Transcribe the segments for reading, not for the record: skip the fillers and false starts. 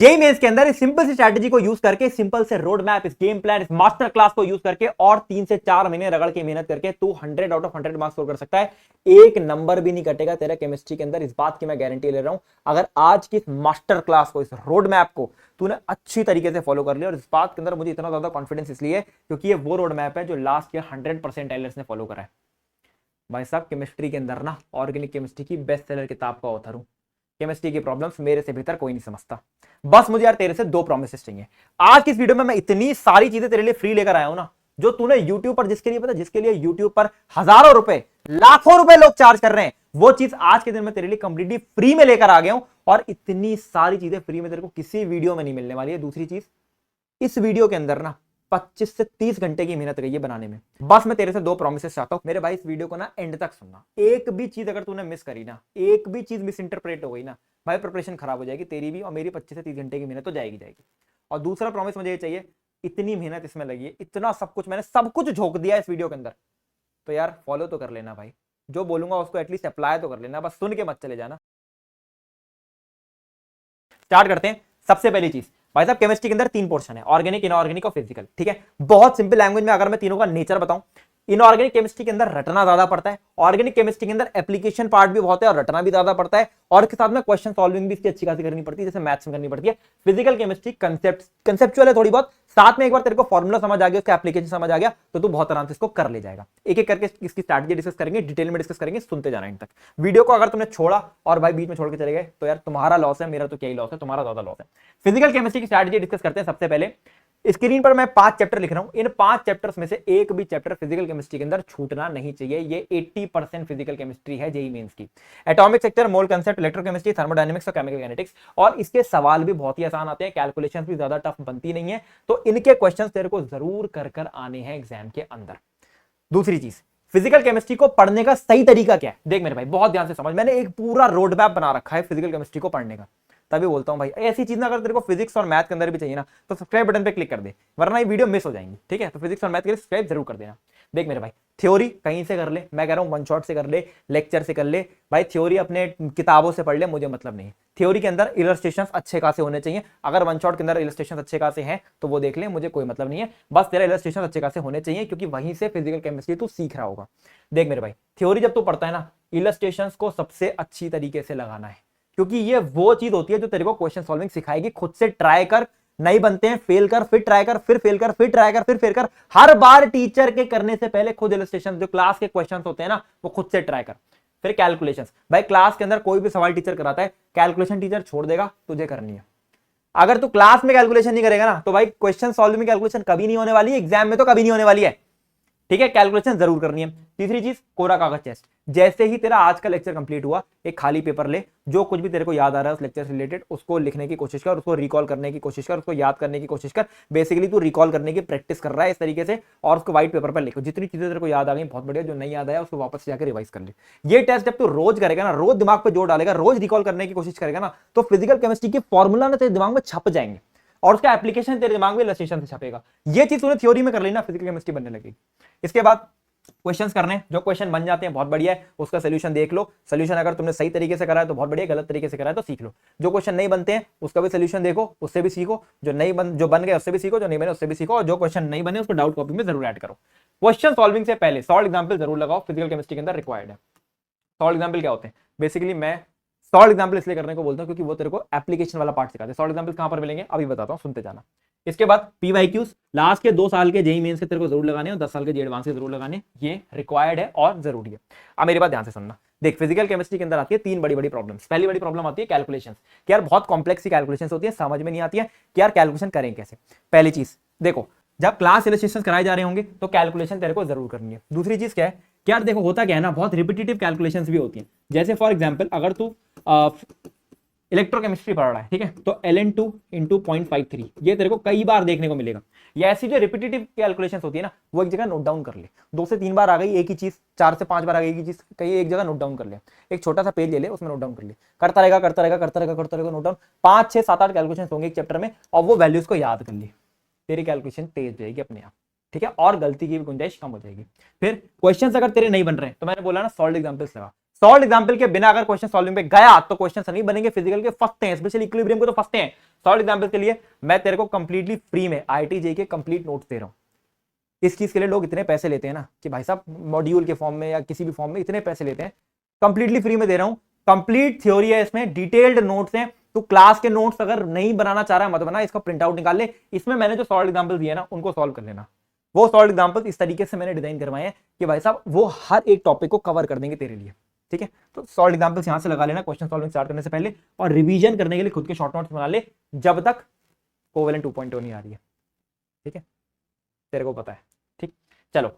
JEE mains के अंदर इस सिंपल सी स्ट्रैटेजी को यूज करके, सिंपल से रोड मैप, इस गेम प्लान, इस मास्टर क्लास को यूज करके और 3 से 4 महीने रगड़ के मेहनत करके तू 100 आउट ऑफ 100 मार्क्स स्कोर कर सकता है। एक नंबर भी नहीं कटेगा तेरा केमिस्ट्री के अंदर, इस बात की मैं गारंटी ले रहा हूं। अगर आज की इस मास्टर क्लास को, इस रोड मैप को तूने अच्छी तरीके से फॉलो कर लिया, और इस बात के अंदर मुझे इतना ज्यादा कॉन्फिडेंस इसलिए क्योंकि ये वो रोड मैप है जो लास्ट ईयर 100% एलियर्स ने फॉलो करा है। भाई साहब केमिस्ट्री के अंदर ना ऑर्गेनिक केमिस्ट्री की बेस्ट सेलर किताब का ऑथर हूं। केमिस्ट्री की प्रॉब्लम्स मेरे से बेहतर कोई नहीं समझता। बस मुझे यार तेरे से 2 प्रॉमिसेस चाहिए। आज की इस वीडियो में मैं इतनी सारी चीजें तेरे लिए फ्री लेकर आया हूं ना, जो तूने YouTube पर, जिसके लिए पता, जिसके लिए YouTube पर हजारों रुपए, लाखों रुपए लोग चार्ज कर रहे हैं, वो चीज आज के दिन में तेरे लिए कंप्लीटली फ्री में लेकर आ गया हूं। और इतनी सारी चीजें फ्री में तेरे को किसी वीडियो में नहीं मिलने वाली है। दूसरी चीज, इस वीडियो के अंदर ना 25 से 30 घंटे की मेहनत गई है बनाने में। बस मैं तेरे से 2 प्रॉमिसेस चाहता हूं मेरे भाई, इस वीडियो को ना एंड तक सुनना। एक भी चीज अगर तूने मिस करी ना, एक भी चीज मिस इंटरप्रेट हो गई ना, भाई प्रिपरेशन खराब हो जाएगी तेरी भी और मेरी। 25 से 30 घंटे की मेहनत तो जाएगी। और दूसरा प्रॉमिस मुझे ये चाहिए, इतनी मेहनत इसमें लगी है, इतना सब कुछ मैंने सब कुछ झोंक दिया इस वीडियो के अंदर, तो यार फॉलो तो कर लेना भाई। जो बोलूंगा उसको एटलीस्ट अप्लाई तो कर लेना, बस सुन के मत चले जाना। स्टार्ट करते हैं। सबसे पहली चीज भाई साहब, केमिस्ट्री के अंदर 3 पोर्शन है, ऑर्गेनिक, इनऑर्गेनिक और फिजिकल। ठीक है, बहुत सिंपल लैंग्वेज में अगर मैं तीनों का नेचर बताऊं, इनऑर्गेनिक केमिस्ट्री के अंदर रटना ज्यादा पड़ता है, ऑर्गेनिक केमिस्ट्री के अंदर एप्लीकेशन पार्ट भी बहुत है और रटना भी ज्यादा पड़ता है, और इसके साथ में क्वेश्चन सॉल्विंग भी इसकी अच्छी खासी करनी पड़ती है, जैसे मैथ्स में करनी पड़ती है। फिजिकल केमिस्ट्री कंसेप्चुअल है थोड़ी बहुत, साथ में एक बार तेरे को फॉर्मूला समझ आ गया, उसका एप्लीकेशन समझ आ गया, तो तू बहुत आराम से इसको कर ले जाएगा। एक एक करके इसकी स्ट्रैटेजी डिस्कस करेंगे, डिटेल में डिस्कस करेंगे, सुनते जाना इन तक। वीडियो को अगर तुमने छोड़ा और भाई बीच में छोड़ के चले गए तो यार तुम्हारा लॉस है, मेरा तो क्या ही लॉस है, तुम्हारा ज्यादा लॉस है। फिजिकल केमिस्ट्री की स्ट्रैटेजी डिस्कस करते हैं। सबसे पहले स्क्रीन पर मैं 5 चैप्टर लिख रहा हूं, इन 5 चैप्टर्स में से एक भी चैप्टर फिजिकल केमिस्ट्री के अंदर छूटना नहीं चाहिए। ये 80% फिजिकल केमिस्ट्री है जेईई मेंस की। एटॉमिक सेक्टर, मोल कांसेप्ट, इलेक्ट्रोकेमिस्ट्री, थर्मोडायनेमिक्स और केमिकल काइनेटिक्स, और इसके सवाल भी बहुत ही आसान आते हैं, कैलकुलेशंस भी ज्यादा टफ बनती नहीं है, तो इनके क्वेश्चंस तेरे को जरूर कर आने हैं एग्जाम के अंदर। दूसरी चीज, फिजिकल केमिस्ट्री को पढ़ने का सही तरीका क्या है, देख मेरे भाई बहुत ध्यान से समझ। मैंने एक पूरा रोड मैप बना रखा है फिजिकल केमिस्ट्री को पढ़ने का, तभी बोलता हूं भाई ऐसी चीज ना अगर तेरे को फिजिक्स और मैथ के अंदर भी चाहिए ना, तो सब्सक्राइब बटन पे क्लिक कर दे, वरना ये वीडियो मिस हो जाएंगी। ठीक है, तो फिजिक्स और मैथ के लिए सब्सक्राइब जरूर कर देना। देख मेरे भाई, थ्योरी कहीं से कर ले, मैं कह रहा हूं वन शॉट से कर ले, लेक्चर से कर ले भाई, थ्योरी अपने किताबों से पढ़ ले, मुझे मतलब नहीं। थ्योरी के अंदर इलस्ट्रेशन अच्छे खासे होने चाहिए, अगर वन शॉट के अंदर इलस्ट्रेशन अच्छे खासे हैं तो वो देख ले, मुझे कोई मतलब नहीं है, बस तेरा इलस्ट्रेशन अच्छे खासे होने चाहिए, क्योंकि वहीं से फिजिकल केमिस्ट्री तू सीख रहा होगा। देख मेरे भाई, थ्योरी जब तू पढ़ता है ना, इलस्ट्रेशन को सबसे अच्छी तरीके से लगाना है, क्योंकि ये वो चीज होती है जो तेरे को क्वेश्चन सॉल्विंग सिखाएगी। खुद से ट्राई कर, नहीं बनते हैं फेल कर, फिर ट्राई कर, फिर फेल कर, फिर ट्राई कर, फिर फेल कर। हर बार टीचर के करने से पहले खुद इलस्ट्रेशन, जो क्लास के क्वेश्चंस होते हैं ना, वो खुद से ट्राई कर। फिर कैलकुलेशंस, भाई क्लास के अंदर कोई भी सवाल टीचर कराता है, कैलकुलेशन टीचर छोड़ देगा, तुझे करनी है। अगर तू क्लास में कैलकुलेशन नहीं करेगा ना, तो भाई क्वेश्चन सॉल्विंग में कैलकुलेशन कभी नहीं होने वाली है, एग्जाम में तो कभी नहीं होने वाली है। ठीक है, कैलकुलेशन जरूर करनी है। तीसरी चीज, कोरा कागज टेस्ट। जैसे ही तेरा आज का लेक्चर कंप्लीट हुआ, एक खाली पेपर ले, जो कुछ भी तेरे को याद आ रहा है उस लेक्चर से रिलेटेड, उसको लिखने की कोशिश कर, उसको रिकॉल करने की कोशिश कर, उसको याद करने की कोशिश कर। बेसिकली तू रिकॉल करने की प्रैक्टिस कर रहा है इस तरीके से, और उसको व्हाइट पेपर पर लिखो। जितनी चीजें तेरे को याद आ गई बहुत बढ़िया, जो नहीं याद आया उसको वापस जाकर रिवाइज कर ले। ये टेस्ट जब तू रोज करेगा ना, रोज दिमाग पे जोर डालेगा, रोज रिकॉल करने की कोशिश करेगा ना, तो फिजिकल केमिस्ट्री की फॉर्मूला ना तेरे दिमाग में छप जाएंगे, और उसका एप्लीकेशन तेरे दिमाग में इलस्ट्रेशन से छपेगा। ये चीज तूने थ्योरी में कर लेना, फिजिकल केमिस्ट्री बनने लगेगी। इसके बाद क्वेश्चंस करने, जो क्वेश्चन बन जाते हैं बहुत बढ़िया है, उसका सोल्यूशन देख लो। सोल्यूशन अगर तुमने सही तरीके से करा है तो बहुत बढ़िया, गलत तरीके से करा है तो सीख लो। जो क्वेश्चन नहीं बनते हैं उसका भी सोल्यूशन देखो, उससे भी सीखो। जो बन गए उससे भी सीखो, जो नहीं बने उससे भी सीखो, और जो क्वेश्चन नहीं बने उसको डाउट कॉपी में जरूर ऐड करो। क्वेश्चन सॉल्विंग से पहले सॉल्व एग्जाम्पल जरूर लगाओ, फिजिकल केमिस्ट्री के अंदर रिक्वायर्ड है। सॉल्व एग्जाम्पल क्या होते हैं, बेसिकली मैं सॉल्व एग्जाम्पल इसलिए करने को बोलता हूं क्योंकि वो तेरे को एप्लीकेशन वाला पार्ट सिखाते हैं। सॉल्व एग्जाम्पल कहां पर मिलेंगे अभी बताता हूं, सुनते जाना। इसके बाद पीवाईक्यूज, लास्ट के 2 साल के जेईई मेंस के तेरे को जरूर लगाने, और 10 साल के जेईई एडवांस के जरूर लगाने, ये रिक्वायर्ड है और जरूरी है। अब मेरी बात ध्यान से सुनना। देख, फिजिकल केमिस्ट्री के अंदर आती है 3 बड़ी बड़ी प्रॉब्लम्स। पहली बड़ी प्रॉब्लम आती है कैलकुलेशंस, कि यार बहुत कॉम्प्लेक्स सी कैलकुलेशंस होती है, समझ में नहीं आती है कि यार कैलकुलेशन करें कैसे। पहली चीज देखो, जब क्लास इलस्ट्रेशन कराए जा रहे होंगे तो कैलकुलेशन तेरे को जरूर करनी है। दूसरी चीज क्या है कि यार देखो होता क्या है ना, बहुत रिपीटेटिव कैलकुलेशंस भी होती हैं। जैसे फॉर एग्जांपल अगर तू इलेक्ट्रोकेमिस्ट्री पढ़ रहा है, ठीक है, तो ln2 × 0.53 ये तेरे को कई बार देखने को मिलेगा। ये ऐसी जो रिपीटेटिव कैलकुलेशंस होती है ना, वो एक जगह नोट डाउन कर ले। 2 से 3 बार आ गई एक ही चीज, 4 से 5 बार आ गई एक ही चीज, कहीं एक जगह नोट डाउन कर ले। एक छोटा सा पेज ले ले, उसमें नोट डाउन कर ले, करता रहेगा नोट डाउन। 5 6 7 8 कैलकुलेशन होंगे एक चैप्टर में, और वो वैल्यूज को याद कर ले, तेरी कैलकुलेशन तेज जाएगी अपने आप। ठीक है, और गलती की भी गुंजाइश कम हो जाएगी। फिर क्वेश्चंस अगर तेरे नहीं बन रहे हैं तो मैंने बोला ना, सॉल्व एग्जांपल्स लगा। सॉल्व एग्जांपल के बिना अगर क्वेश्चन सॉल्विंग पे गया तो क्वेश्चन नहीं बनेंगे, फिजिकल के फंसते हैं, स्पेशली इक्विलिब्रियम को तो फंसते हैं। सॉल्व एग्जांपल के लिए मैं तेरे को कंप्लीटली फ्री में IIT के कंप्लीट नोट्स दे रहा हूं। इस चीज के लिए लोग इतने पैसे लेते हैं ना कि भाई साहब मॉड्यूल के फॉर्म में या किसी भी फॉर्म में इतने पैसे लेते हैं, कंप्लीटली फ्री में दे रहा हूं। कंप्लीट थ्योरी है इसमें, डिटेल्ड नोट्स हैं। तो क्लास के नोट्स अगर नहीं बनाना चाह रहा है मत बना, इसका प्रिंट आउट निकाल ले। इसमें मैंने जो सॉल्व एग्जांपल दिए ना उनको सॉल्व कर लेना। वो सॉल्व एग्जांपल इस तरीके से मैंने डिजाइन करवाए हैं कि भाई साहब वो हर एक टॉपिक को कवर कर देंगे तेरे लिए, ठीक है। तो सॉल्व एग्जांपल्स यहां से लगा लेना क्वेश्चन सॉल्विंग स्टार्ट करने से पहले, और रिवीजन करने के लिए खुद के शॉर्ट नोट्स बना ले जब तक कोवेलेंट 2.0 नहीं आ रही है, ठीक है, तेरे को पता है, ठीक। चलो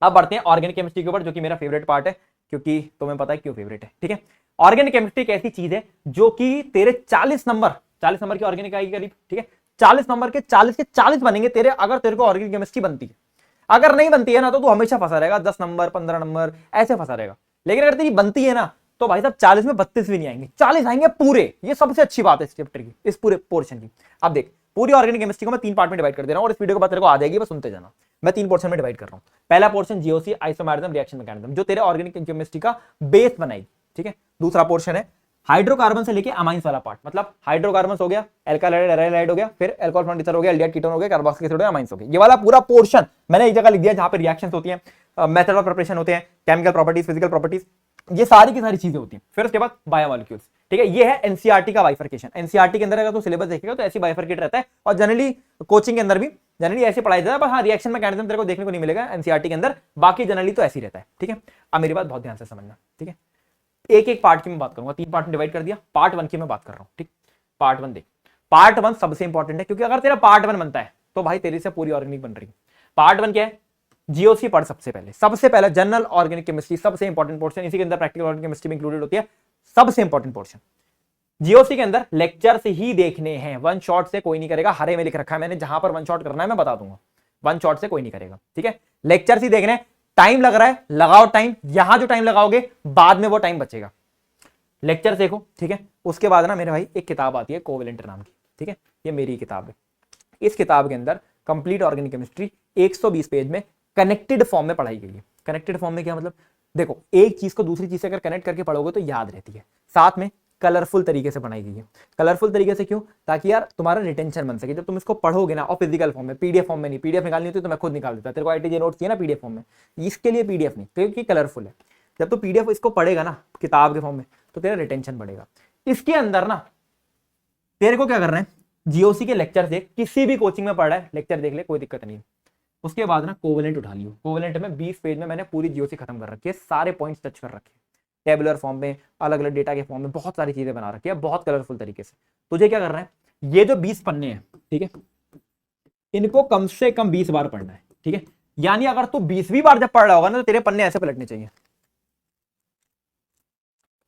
अब बढ़ते हैं ऑर्गेनिक केमिस्ट्री के ऊपर, जो कि मेरा फेवरेट पार्ट है, क्योंकि तुम्हें पता है क्यों फेवरेट है, ठीक है। ऑर्गेनिक केमिस्ट्री एक ऐसी चीज है जो कि तेरे 40 नंबर की ऑर्गेनिक आएगी करीब, ठीक है। 40 नंबर के 40 बनेंगे तेरे, अगर तेरे को ऑर्गेनिक केमिस्ट्री बनती है। अगर नहीं बनती है ना तो तू हमेशा फंसा रहेगा, 10 नंबर 15 नंबर ऐसे फंसा रहेगा। लेकिन अगर तेरी बनती है ना तो भाई साहब 40 में 32 भी नहीं आएंगे, 40 आएंगे पूरे। ये सबसे अच्छी बात है इस चैप्टर की, इस पूरे पोर्शन की। अब देख, पूरी ऑर्गेनिक केमिस्ट्री को मैं 3 पार्ट में डिवाइड कर दे रहा हूं, और इस वीडियो के बाद तेरे को आ जाएगी, बस सुनते जाना। मैं 3 पोर्शन में डिवाइड कर रहा हूं। पहला portion GOC, isomerism, reaction mechanism, जो तेरे ऑर्गेनिक केमिस्ट्री का बेस बनाएगी, ठीक है। दूसरा पोर्शन है हाइड्रोकार्बन से लेके अमाइंस वाला पार्ट, मतलब हाइड्रोकार्बन हो गया, एल्कालाइड एराइलाइड हो गया, फिर अल्कोहल फ्रॉम ईथर हो गया, एल्डिहाइड कीटोन हो गया, कार्बोक्सिलिक एसिड हो गया, अमाइंस हो गया। ये वाला पूरा पोर्शन मैंने एक जगह लिख दिया जहां पे रिएक्शंस होती हैं, मेथड ऑफ प्रिपरेशन होते हैं, केमिकल प्रॉपर्टीज, फिजिकल प्रॉपर्टीज, ये सारी की सारी चीजें होती हैं। फिर उसके बाद बायोमोलिक्यूल्स, ठीक है। ये है एनसीईआरटी का बाइफर्केशन। एनसीईआरटी के अंदर अगर तू सिलेबस देखेगा तो ऐसी बाइफर्केट रहता है, और जनरली कोचिंग के अंदर भी जनरली ऐसे पढ़ाया जाता है, पर हाँ रिएक्शन मैकेनिज्म तेरे को देखने को नहीं मिलेगा एनसीईआरटी के अंदर, बाकी जनरली तो ऐसे ही रहता है, ठीक है। अब मेरी बात बहुत ध्यान से समझना, ठीक है। एक एक पार्ट की मैं बात करूंगा, 3 पार्ट में डिवाइड कर दिया। पार्ट 1 की मैं बात कर रहा हूं, ठीक। पार्ट 1 देख, पार्ट 1 सबसे इंपॉर्टेंट है, क्योंकि अगर तेरा पार्ट 1 बनता है तो भाई तेरी से पूरी ऑर्गेनिक बन रही है। पार्ट 1 क्या है? जीओसी पढ़ सबसे पहले जनरल ऑर्गेनिक केमिस्ट्री, सबसे इंपॉर्टेंट पोर्शन, इसी के अंदर प्रैक्टिकल ऑर्गेनिक केमिस्ट्री भी इंक्लूडेड होती है, सबसे इंपॉर्टेंट पोर्शन। जीओसी के अंदर लेक्चर से ही देखने हैं, वन शॉट से कोई नहीं करेगा। हरे में लिख रखा है मैंने, जहां पर वन शॉट करना है मैं बता दूंगा, वन शॉट से कोई नहीं करेगा, ठीक है। लेक्चर से देखने, टाइम लग रहा है लगाओ टाइम, यहां जो टाइम लगाओगे बाद में वो टाइम बचेगा। लेक्चर देखो, ठीक है। उसके बाद ना मेरे भाई एक किताब आती है कोवेलेंट नाम की, ठीक है। ये मेरी किताब है। इस किताब के अंदर कंप्लीट ऑर्गेनिक केमिस्ट्री 120 पेज में कनेक्टेड फॉर्म में पढ़ाई गई है। कनेक्टेड फॉर्म में क्या मतलब? देखो, एक चीज को दूसरी चीज से अगर कनेक्ट करके पढ़ोगे तो याद रहती है, साथ में कलरफुल तरीके से बनाई गई है। कलरफुल तरीके से क्यों? ताकि यार तुम्हारा रिटेंशन बन सके। जब तुम इसको पढ़ोगे ना, और फिजिकल फॉर्म में, पीडीएफ फॉर्म में नहीं, पीडीएफ निकालनी होती तो मैं खुद निकाल देता। तेरे को आईटीजे नोट्स चाहिए ना पीडीएफ फॉर्म में, इसके लिए पीडीएफ नहीं, क्योंकि कलरफुल है। जब तो पीडीएफ इसको पढ़ेगा ना किताब के फॉर्म में तो तेरा रिटेंशन बढ़ेगा। इसके अंदर ना तेरे को क्या करना है, जीओसी के लेक्चर देख, किसी भी कोचिंग में पढ़ रहा है लेक्चर देख ले, कोई दिक्कत नहीं है। उसके बाद ना कोवेलेंट उठा लियो। कोवेलेंट में 20 पेज में मैंने पूरी जीओसी खत्म कर रखी है, सारे पॉइंट्स टच कर रखे हैं, टेबुलर फॉर्म में, अलग अलग डेटा के फॉर्म में, बहुत सारी चीजें बना रखी है, बहुत कलरफुल तरीके से। तुझे क्या करना है, ये जो 20 पन्ने हैं, ठीक है, इनको कम से कम 20 बार पढ़ना है, ठीक है। यानी अगर तू 20वीं बार जब पढ़ रहा होगा ना तो तेरे पन्ने ऐसे पलटने चाहिए,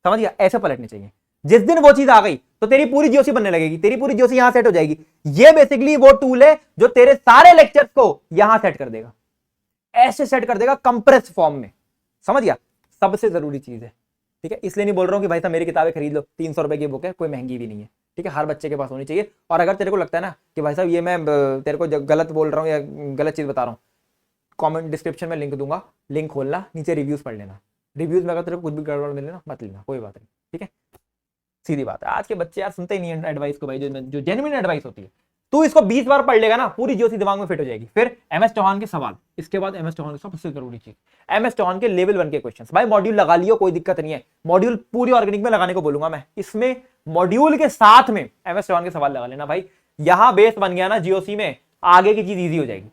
समझ गया? ऐसे पलटने चाहिए। जिस दिन वो चीज आ गई तो तेरी पूरी जीओसी बनने लगेगी, तेरी पूरी जीओसी यहां सेट हो जाएगी। ये बेसिकली वो टूल है जो तेरे सारे लेक्चर्स को यहां सेट कर देगा, ऐसे सेट कर देगा कंप्रेस फॉर्म में, समझ गया? सबसे जरूरी चीज है, ठीक है। इसलिए नहीं बोल रहा हूं कि भाई साहब मेरी किताबें खरीद लो, 300 रुपए की बुक है, कोई महंगी भी नहीं है, ठीक है। हर बच्चे के पास होनी चाहिए। और अगर तेरे को लगता है ना कि भाई साहब ये मैं तेरे को गलत बोल रहा हूँ या गलत चीज बता रहा हूँ, कमेंट डिस्क्रिप्शन में लिंक दूंगा, लिंक खोलना, नीचे रिव्यूज पढ़ लेना। रिव्यूज में अगर तेरे को कुछ भी गड़बड़ मिले ना मत लेना, कोई बात नहीं, ठीक है। सीधी बात है, आज के बच्चे यार सुनते ही नहीं है एडवाइस को भाई, जो जेन्युइन एडवाइस होती है। तू इसको 20 बार पढ़ लेगा ना, पूरी जीओसी दिमाग में फिट हो जाएगी। फिर एमएस चौहान के सवाल, इसके बाद एमएस चौहान की सबसे जरूरी चीज, एमएस चौहान के लेवल 1 के क्वेश्चंस। भाई मॉड्यूल लगा लियो, कोई दिक्कत नहीं है, मॉड्यूल पूरी ऑर्गेनिक में लगाने को बोलूंगा मैं। इसमें मॉड्यूल के साथ में एमएस चौहान के सवाल लगा लेना भाई। यहां बेस बन गया ना जीओसी में, आगे की चीज ईजी हो जाएगी।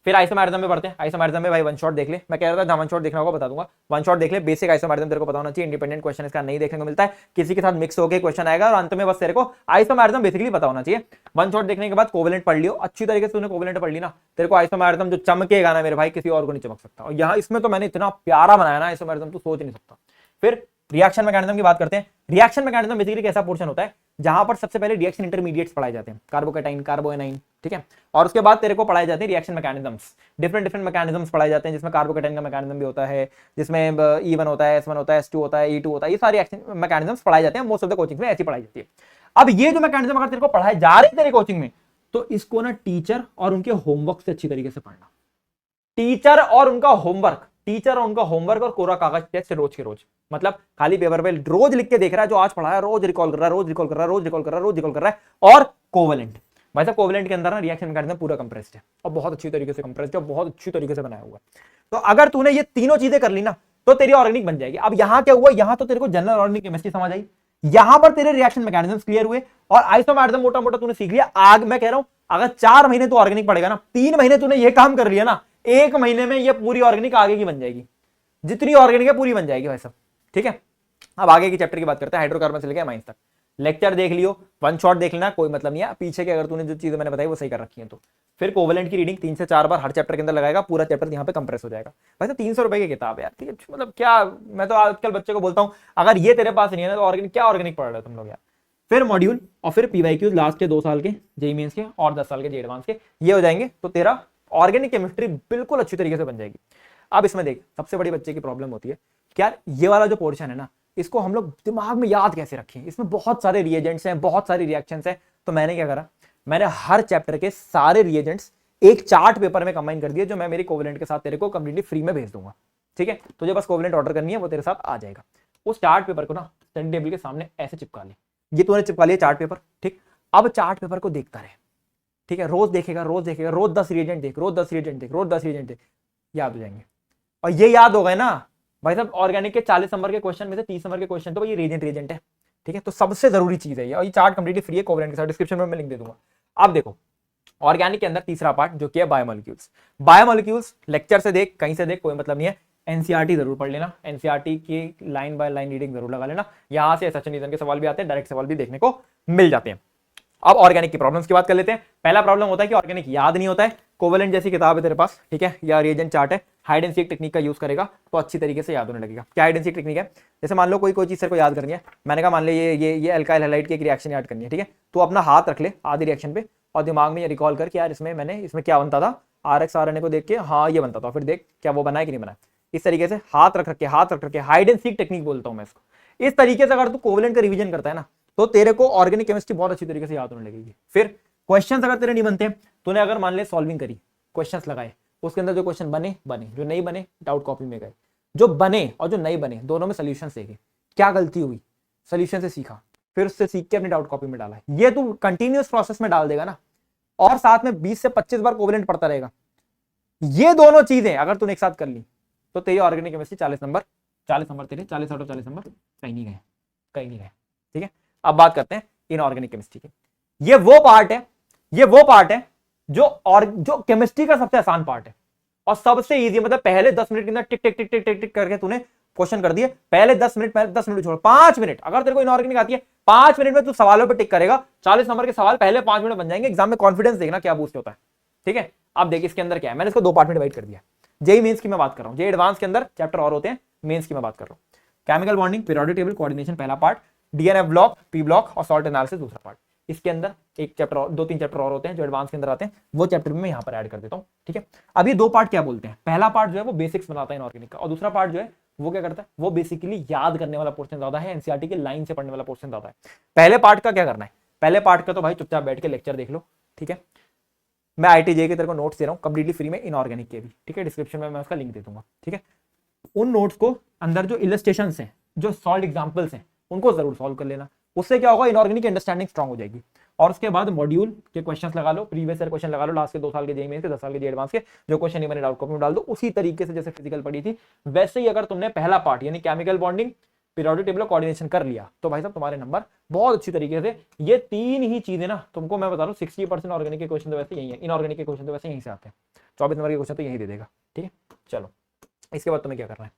फिर आइसोमेरिज्म में पढ़ते हैं। आइसोमेरिज्म में भाई वन शॉट देख ले, मैं कह रहा था जहां वन शॉट देखना होगा बता दूंगा। वन शॉट देख ले, बेसिक आइसोमेरिज्म तेरे को पता होना चाहिए। इंडिपेंडेंट क्वेश्चन इसका नहीं देखने को मिलता है, किसी के साथ मिक्स होकर क्वेश्चन आएगा और अंत में बस तेरे को आइसोमेरिज्म बेसिकली पता होना चाहिए। वन शॉट देखने के बाद कोवेलेंट पढ़ लियो, अच्छी तरीके से तूने कोवेलेंट पढ़ ली ना, तेरे को आइसोमेरिज्म जो चमकेगा ना मेरे भाई, किसी और को नहीं चमक सकता। और यहाँ इसमें तो मैंने इतना प्यारा बनाया ना आइसोमेरिज्म, तू सोच नहीं सकता। फिर रिएक्शन मैकेनिज्म की बात करते हैं। रिएक्शन मैकेनिज्म बेसिकली कैसा पोर्शन होता है जहां पर सबसे पहले रिएक्शन इंटरमीडिएट्स पढ़ाए जाते हैं, कार्बोकैटाइन, कार्बोएनाइन, ठीक है। और उसके बाद तेरे को पढ़ाए जाते हैं रिएक्शन मैकेनिज्म्स, डिफरेंट मैकेनिज्म्स पढ़ाए जाते हैं, जिसमें कार्बोकैटाइन का मैकेनिज्म भी होता है, जिसमें E1 होता है, S1 होता है, S2 होता है, E2 होता है। ये सारे रिएक्शन मैकेनिज्म्स पढ़ाए जाते हैं, मोस्ट ऑफ द कोचिंग में ऐसी पढ़ाई जाती है। अब ये जो मैकेनिज्म अगर तेरे को पढ़ाए जा रहे हैं तेरे कोचिंग में, तो इसको ना टीचर और उनके होमवर्क से अच्छी तरीके से पढ़ना। टीचर और उनका होमवर्क टीचर उनका होमवर्क और कोरा कागज टेस्ट रोज के रोज, मतलब खाली पेपर पे रोज लिख के देख रहा है, जो आज पढ़ा है रोज रिकॉल कर रहा है, रोज रिकॉल कर रहा है, रोज रिकॉल कर रहा है, रोज रिकॉल कर रहा है। और कोवेलेंट, भाई साहब कोवेलेंट के अंदर ना रिएक्शन मैकेनिज्म पूरा कंप्रेस्ड है और बहुत अच्छी तरीके से कंप्रेस्ड है, बहुत अच्छी तरीके से बनाया हुआ है। तो अगर तूने ये तीनों चीजें कर ली ना तो तेरी ऑर्गेनिक बन जाएगी। अब यहां क्या हुआ, यहां तो तेरे को जनरल ऑर्गेनिक केमिस्ट्री समझ आई, यहां पर तेरे रिएक्शन मैकेनिज्म क्लियर हुए और आइसोमर्स मोटा मोटा तूने सीख लिया। आग मैं कह रहा हूं अगर 4 महीने तू ऑर्गेनिक पढ़ेगा ना, 3 महीने तूने ये काम कर लिया ना, 1 महीने में ये पूरी ऑर्गेनिक आगे की बन जाएगी, जितनी ऑर्गेनिक है पूरी बन जाएगी भाई साहब। ठीक है, अब आगे की चैप्टर की बात करते हैं, हाइड्रोकार्बन से लेकर अमाइंस तक। लेक्चर देख लियो, वन शॉट देख लेना, कोई मतलब नहीं है, पीछे के अगर तूने जो चीजें मैंने बताई वो सही कर रखी है तो फिर कोवेलेंट की रीडिंग 3 से 4 बार हर चैप्टर के अंदर लगाएगा, पूरा चैप्टर यहाँ पे कंप्रेस हो जाएगा। वैसे 300 रुपए की किताब है यार, ठीक है, मतलब क्या, मैं तो आजकल बच्चे को बोलता हूँ अगर ये तेरे पास नहीं है ना तो ऑर्गेनिक क्या ऑर्गेनिक पढ़ रहे हो तुम लोग यार। फिर मॉड्यूल और फिर पीवाईक्यूज लास्ट के 2 साल के जेईई मेंस के और 10 साल के जेईई एडवांस के, ये हो जाएंगे तो तेरा ऑर्गेनिक केमिस्ट्री बिल्कुल अच्छी तरीके से बन जाएगी। अब इसमें देख, सबसे बड़ी बच्चे की प्रॉब्लम होती है क्या, ये वाला जो पोर्शन है ना, इसको हम लोग दिमाग में याद कैसे रखें, इसमें बहुत सारे रिएजेंट्स हैं, बहुत सारी रिएक्शंस हैं। तो मैंने क्या करा, मैंने हर चैप्टर के सारे रिएजेंट्स एक चार्ट पेपर में कंबाइन कर दिए, जो मैं मेरी कोवेलेंट के साथ तेरे को कंप्लीटली फ्री में भेज दूंगा। ठीक है, तुझे बस कोवेलेंट ऑर्डर करनी है, वो तेरे साथ आ जाएगा। उस चार्ट पेपर को ना स्टडी टेबल के सामने ऐसे चिपका ले, ये तूने चिपका लिया चार्ट पेपर। ठीक, अब चार्ट पेपर को देखता रहे, ठीक है, रोज देखेगा, रोज देखेगा, रोज 10 रिएजेंट देख, रोज 10 रिएजेंट देख, रोज 10 रिएजेंट देख, याद हो जाएंगे। और ये याद हो गए ना भाई साहब, ऑर्गेनिक के 40 नंबर के क्वेश्चन में से 30 नंबर के क्वेश्चन तो ये रिएजेंट है। ठीक है, तो सबसे जरूरी चीज है ये, और ये चार्ट कंप्लीटली फ्री है कोवेलेंट के साथ, डिस्क्रिप्शन में मैं लिंक दे दूंगा। अब देखो ऑर्गेनिक के अंदर तीसरा पार्ट जो कि है बायोमोलिक्यूल्स। बायोमोलिक्यूल्स लेक्चर से देख, कहीं से देख, कोई मतलब नहीं है, एनसीईआरटी जरूर पढ़ लेना, एनसीईआरटी की लाइन बाय लाइन रीडिंग जरूर लगा लेना, यहां से सचिन नीतन के सवाल भी आते हैं, डायरेक्ट सवाल भी देखने को मिल जाते हैं। अब ऑर्गेनिक की प्रॉब्लम्स की बात कर लेते हैं। पहला प्रॉब्लम होता है कि ऑर्गेनिक याद नहीं होता है। कोवेलेंट जैसी किताब है तेरे पास, ठीक है, या रिएजेंट चार्ट है, हाइड एंड सीक टेक्निक का यूज करेगा तो अच्छी तरीके से याद होने लगेगा। क्या हाइड एंड सीक टेक्निक है, जैसे मान लो कोई चीज को याद करनी है, मैंने कहा मान ले ये अल्काइल हैलाइड की एक रिएक्शन याद करनी है, ठीक है, तो अपना हाथ रख ले आधी रिएक्शन पे और दिमाग में ये रिकॉल कर कि यार इसमें क्या बनता था, RX RNA को देख के हाँ ये बनता था, फिर देख क्या वो बना है कि नहीं बना। इस तरीके से हाथ रख के हाइड एंड सीक टेक्निक बोलता हूं मैं इसको। इस तरीके से अगर तू कोवेलेंट का रिवीजन करता है ना तो तेरे को ऑर्गेनिक केमिस्ट्री बहुत अच्छी तरीके से याद होने लगेगी। फिर क्वेश्चंस अगर तेरे नहीं बनते, तूने अगर मान ले सॉल्विंग करी, क्वेश्चंस लगाए, उसके अंदर जो क्वेश्चन बने, जो नहीं बने डाउट कॉपी में गए, जो बने और जो नहीं बने दोनों में सोल्यूशन देखे, क्या गलती हुई सोल्यूशन से सीखा, फिर उससे सीख के अपनी डाउट कॉपी में डाला। ये तू कंटिन्यूअस प्रोसेस में डाल देगा ना, और साथ में 20 से 25 बार कोवेलेंट पढ़ता रहेगा, ये दोनों चीजें अगर तूने एक साथ कर ली तो तेरी ऑर्गेनिक केमिस्ट्री 40 नंबर तेरे 40 आउट ऑफ 40 नंबर कहीं नहीं गए। ठीक है, अब बात करते हैं इनऑर्गेनिक केमिस्ट्री की। ये वो पार्ट है जो केमिस्ट्री का सबसे आसान पार्ट है और सबसे इजी, मतलब पहले 10 मिनट के अंदर टिक टिक टिक टिक टिक टिक करके तूने क्वेश्चन कर दिए। पहले 10 मिनट छोड़, 5 मिनट अगर तेरे को इनऑर्गेनिक आती है, 5 मिनट में तू सवालों पे टिक करेगा, 40 नंबर के सवाल पहले 5 मिनट बन जाएंगे। एग्जाम में कॉन्फिडेंस देखना क्या बूस्ट होता है। ठीक है, अब देखिए इसके अंदर क्या है, मैंने इसको 2 पार्ट में डिवाइड कर दिया। जेईई मेंस की मैं बात कर रहा हूं, जेईई एडवांस के अंदर चैप्टर और होते हैं, मेंस की मैं बात कर रहा हूं। Chemical bonding, periodic table, coordination पहला part, d and f block, P block और सॉल्ट एनालिसिस दूसरा पार्ट। इसके अंदर एक चैप्टर और 2-3 चैप्टर और होते हैं जो एडवांस के अंदर आते हैं, वो चैप्टर भी मैं यहाँ पर ऐड कर देता हूँ। ठीक है, अब ये 2 पार्ट क्या बोलते हैं, पहला पार्ट जो है वो बेसिक्स बनाता है इनऑर्गेनिक का, और दूसरा पार्ट जो है वो क्या करता है, वो बेसिकली याद करने वाला पोर्शन ज्यादा है, एनसीईआरटी के लाइन से पढ़ने वाला पोर्शन ज्यादा है। पहले पार्ट का क्या करना है, पहले पार्ट का तो भाई चुपचाप बैठ के लेक्चर देख लो। ठीक है, मैं IIT-JEE के तेरे को नोट्स दे रहा हूँ कंप्लीटली फ्री में इनऑर्गेनिक के भी, ठीक है, डिस्क्रिप्शन में मैं उसका लिंक दे दूंगा। ठीक है, उन नोट्स को अंदर जो इलस्ट्रेशंस हैं, जो सॉल्व एग्जांपल्स हैं, उनको जरूर सॉल्व कर लेना, उससे क्या होगा, इनऑर्गेनिक की अंडरस्टैंडिंग स्ट्रांग हो जाएगी। और उसके बाद मॉड्यूल के क्वेश्चंस लगा लो, प्रीवियस ईयर क्वेश्चन लगा लो, लास्ट के 2 साल के जेईई मेंस के, 10 साल के जेईई एडवांस के, जो क्वेश्चन नहीं बने डाउट कॉपी में डाल दो। उसी तरीके से जैसे फिजिकल पढ़ी थी वैसे ही अगर तुमने पहला पार्ट यानी chemical bonding, periodic table, coordination कर लिया तो भाई साहब तुम्हारे नंबर बहुत अच्छी तरीके से, ये 3 ही चीजें ना तुमको मैं बता रहा हूँ 60% ऑर्गेनिक के क्वेश्चन तो वैसे यही है, इनऑर्गेनिक के क्वेश्चन तो वैसे यहीं से आते हैं, 24 नंबर के क्वेश्चन तो यही दे देगा। ठीक है, चलो इसके बाद तुम्हें क्या करना है,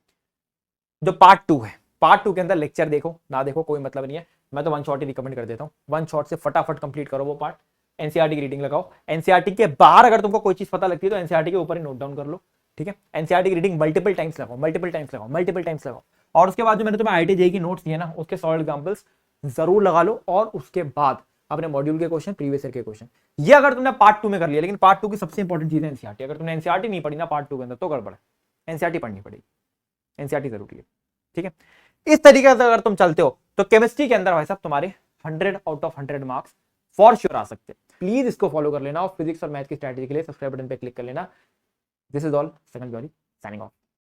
जो पार्ट 2 है, पार्ट 2 के अंदर लेक्चर देखो ना देखो कोई मतलब नहीं है, मैं तो वन शॉट ही रिकमेंड कर देता हूँ, वन शॉट से फटाफट कंप्लीट करो वो पार्ट। एनसीईआरटी की रीडिंग लगाओ, एनसीईआरटी के बाहर अगर तुमको कोई चीज पता लगती है तो एनसीईआरटी के ऊपर ही नोट डाउन कर लो। ठीक है, एनसीईआरटी की रीडिंग मल्टीपल टाइम्स लगाओ, और उसके बाद जो मैंने तुम्हें IIT-JEE की नोट्स दिए ना उसके सॉल्व एग्जांपल्स जरूर लगा लो, और उसके बाद अपने मॉड्यूल के क्वेश्चन, प्रीवियस ईयर के क्वेश्चन, ये अगर तुमने पार्ट 2 में कर लिया। लेकिन पार्ट 2 की सबसे इंपॉर्टेंट चीज है एनसीईआरटी, अगर तुमने एनसीईआरटी नहीं पढ़ी ना पार्ट 2 के अंदर तो गड़बड़ है, एनसीईआरटी पढ़नी पड़ेगी, एनसीईआरटी जरूरी है। ठीक है, इस तरीके से अगर तुम चलते हो तो केमिस्ट्री के अंदर भाई साहब तुम्हारे 100 out of 100 marks for sure आ सकते हैं। प्लीज इसको फॉलो कर लेना और फिजिक्स और मैथ की स्ट्रैटेजी के लिए सब्सक्राइब बटन पे क्लिक कर लेना। This is all, second jolly signing off.